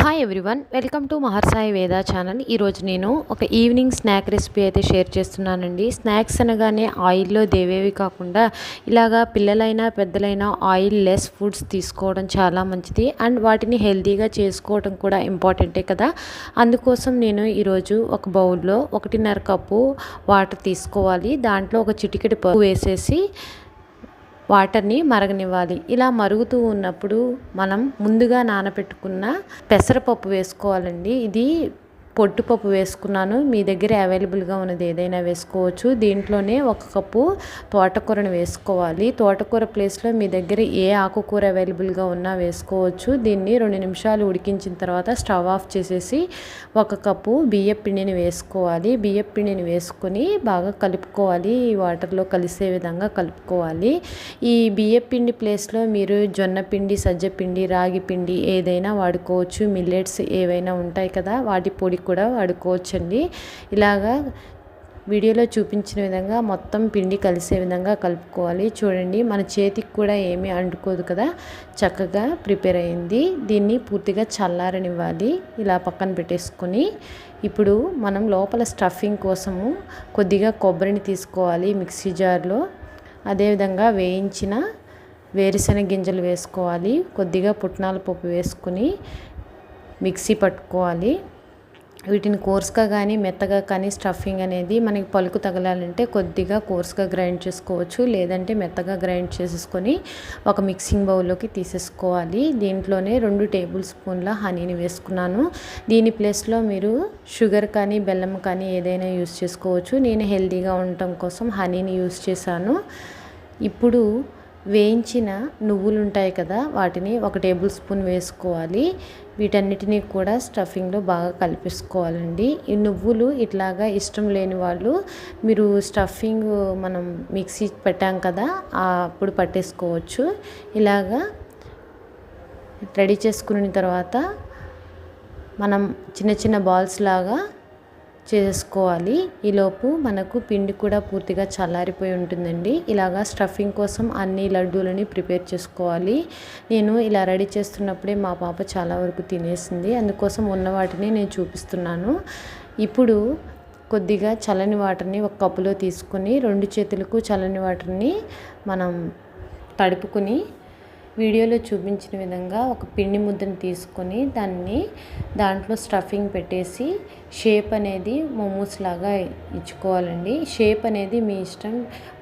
Hi everyone, welcome to మహర్సాయి వేద channel. ఈరోజు నేను ఒక ఈవినింగ్ స్నాక్ రెసిపీ అయితే షేర్ చేస్తున్నానండి. స్నాక్స్ అనగానే ఆయిల్లో దేవేవి కాకుండా ఇలాగా పిల్లలైనా పెద్దలైనా ఆయిల్ లెస్ ఫుడ్స్ తీసుకోవడం చాలా మంచిది. అండ్ వాటిని హెల్తీగా చేసుకోవడం కూడా ఇంపార్టెంటే కదా. అందుకోసం నేను ఈరోజు ఒక బౌల్లో 1.5 కప్పు వాటర్ తీసుకోవాలి. దాంట్లో ఒక చిటికెడు పసుపు వేసేసి వాటర్ని మరగనివ్వాలి. ఇలా మరుగుతూ ఉన్నప్పుడు మనం ముందుగా నానబెట్టుకున్న పెసరపప్పు వేసుకోవాలండి. ఇది పొట్టుపప్పు వేసుకున్నాను. మీ దగ్గర అవైలబుల్గా ఉన్నది ఏదైనా వేసుకోవచ్చు. దీంట్లోనే 1 కప్పు తోటకూరను వేసుకోవాలి. తోటకూర ప్లేస్లో మీ దగ్గర ఏ ఆకుకూర అవైలబుల్గా ఉన్నా వేసుకోవచ్చు. దీన్ని 2 నిమిషాలు ఉడికించిన తర్వాత స్టవ్ ఆఫ్ చేసేసి 1 కప్పు బియ్యం పిండిని వేసుకోవాలి. బియ్యం పిండిని వేసుకొని బాగా కలుపుకోవాలి. ఈ వాటర్లో కలిసే విధంగా కలుపుకోవాలి. ఈ బియ్యం పిండి ప్లేస్లో మీరు జొన్న పిండి, సజ్జ పిండి, రాగి పిండి ఏదైనా వాడుకోవచ్చు. మిల్లెట్స్ ఏవైనా ఉంటాయి కదా, వాటి పొడి కూడా వాడుకోవచ్చండి. ఇలాగా వీడియోలో చూపించిన విధంగా మొత్తం పిండి కలిసే విధంగా కలుపుకోవాలి. చూడండి, మన చేతికి కూడా ఏమీ అంటుకోదు కదా, చక్కగా ప్రిపేర్ అయింది. దీన్ని పూర్తిగా చల్లారనివ్వాలి. ఇలా పక్కన పెట్టేసుకొని ఇప్పుడు మనం లోపల స్టఫింగ్ కోసము కొద్దిగా కొబ్బరిని తీసుకోవాలి మిక్సీ జార్లో. అదేవిధంగా వేయించిన వేరుశనగ గింజలు వేసుకోవాలి. కొద్దిగా పుట్నాల పప్పు వేసుకుని మిక్సీ పట్టుకోవాలి. వీటిని కోర్స్గా కానీ మెత్తగా కానీ స్టఫింగ్ అనేది మనకి పలుకు తగలాలంటే కొద్దిగా కోర్స్గా గ్రైండ్ చేసుకోవచ్చు, లేదంటే మెత్తగా గ్రైండ్ చేసేసుకొని ఒక మిక్సింగ్ బౌల్లోకి తీసేసుకోవాలి. దీంట్లోనే 2 టేబుల్ స్పూన్ల హనీని వేసుకున్నాను. దీని ప్లేస్లో మీరు షుగర్ కానీ బెల్లం కానీ ఏదైనా యూస్ చేసుకోవచ్చు. నేను హెల్తీగా ఉండటం కోసం హనీని యూస్ చేశాను. ఇప్పుడు వేయించిన నువ్వులు ఉంటాయి కదా, వాటిని 1 టేబుల్ స్పూన్ వేసుకోవాలి. వీటన్నిటినీ కూడా స్టఫింగ్లో బాగా కలిపేసుకోవాలండి. ఈ నువ్వులు ఇట్లాగా ఇష్టం లేని వాళ్ళు మీరు స్టఫింగ్ మనం మిక్సీ పెట్టాం కదా, అప్పుడు పట్టేసుకోవచ్చు. ఇలాగా రెడీ చేసుకున్న తర్వాత మనం చిన్న చిన్న బాల్స్ లాగా చేసుకోవాలి. ఈలోపు మనకు పిండి కూడా పూర్తిగా చల్లారిపోయి ఉంటుందండి. ఇలాగా స్టఫింగ్ కోసం అన్ని లడ్డూలని ప్రిపేర్ చేసుకోవాలి. నేను ఇలా రెడీ చేస్తున్నప్పుడే మా పాప చాలా వరకు తినేసింది. అందుకోసం ఉన్న వాటిని నేను చూపిస్తున్నాను. ఇప్పుడు కొద్దిగా చల్లని వాటర్ని 1 కప్పులో తీసుకొని 2 చేతులకు చల్లని వాటర్ని మనం తడుపుకొని వీడియోలో చూపించిన విధంగా ఒక పిండి ముద్దను తీసుకొని దాంట్లో స్టఫింగ్ పెట్టేసి షేప్ అనేది మోమోస్ లాగా ఇచ్చుకోవాలండి. షేప్ అనేది మీ ఇష్టం.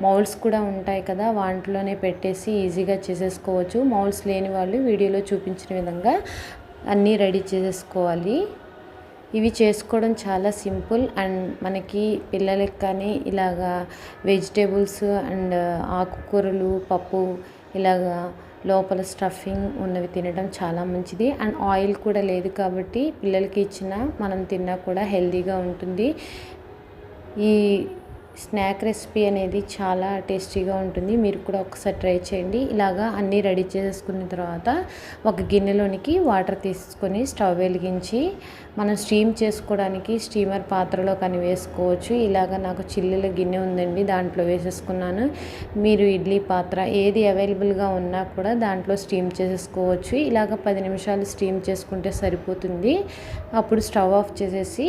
మౌల్డ్స్ కూడా ఉంటాయి కదా, వాటిలోనే పెట్టేసి ఈజీగా చేసేసుకోవచ్చు. మౌల్డ్స్ లేని వాళ్ళు వీడియోలో చూపించిన విధంగా అన్నీ రెడీ చేసేసుకోవాలి. ఇవి చేసుకోవడం చాలా సింపుల్. అండ్ మనకి పిల్లలకి కానీ ఇలాగా వెజిటేబుల్స్ అండ్ ఆకుకూరలు, పప్పు ఇలాగా లోపల స్టఫింగ్ ఉన్నవి తినడం చాలా మంచిది. అండ్ ఆయిల్ కూడా లేదు కాబట్టి పిల్లలకి ఇచ్చినా మనం తిన్నా కూడా హెల్తీగా ఉంటుంది. ఈ స్నాక్ రెసిపీ అనేది చాలా టేస్టీగా ఉంటుంది. మీరు కూడా ఒకసారి ట్రై చేయండి. ఇలాగా అన్నీ రెడీ చేసుకున్న తర్వాత ఒక గిన్నెలోనికి వాటర్ తీసుకొని స్టవ్ వెలిగించి మనం స్టీమ్ చేసుకోవడానికి స్టీమర్ పాత్రలో కానీ వేసుకోవచ్చు. ఇలాగా నాకు చిల్లుల గిన్నె ఉందండి, దాంట్లో వేసేసుకున్నాను. మీరు ఇడ్లీ పాత్ర ఏది అవైలబుల్గా ఉన్నా కూడా దాంట్లో స్టీమ్ చేసేసుకోవచ్చు. ఇలాగ 10 నిమిషాలు స్టీమ్ చేసుకుంటే సరిపోతుంది. అప్పుడు స్టవ్ ఆఫ్ చేసేసి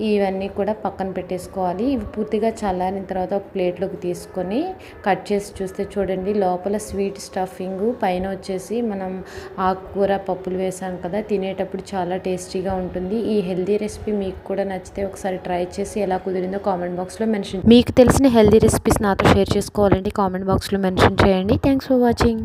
ఇవన్నీ కూడా పక్కన పెట్టేసుకోవాలి. ఇవి పూర్తిగా చల్లారిన తర్వాత ఒక ప్లేట్లోకి తీసుకొని కట్ చేసి చూస్తే చూడండి, లోపల స్వీట్ స్టఫింగ్, పైన వచ్చేసి మనం ఆకుకూర పప్పులు వేసాం కదా, తినేటప్పుడు చాలా టేస్టీగా ఉంటుంది. ఈ హెల్తీ రెసిపీ మీకు కూడా నచ్చితే ఒకసారి ట్రై చేసి ఎలా కుదిరిందో కామెంట్ బాక్స్లో మెన్షన్. మీకు తెలిసిన హెల్తీ రెసిపీస్ నాతో షేర్ చేసుకోవాలంటే కామెంట్ బాక్స్లో మెన్షన్ చేయండి. Thanks for watching.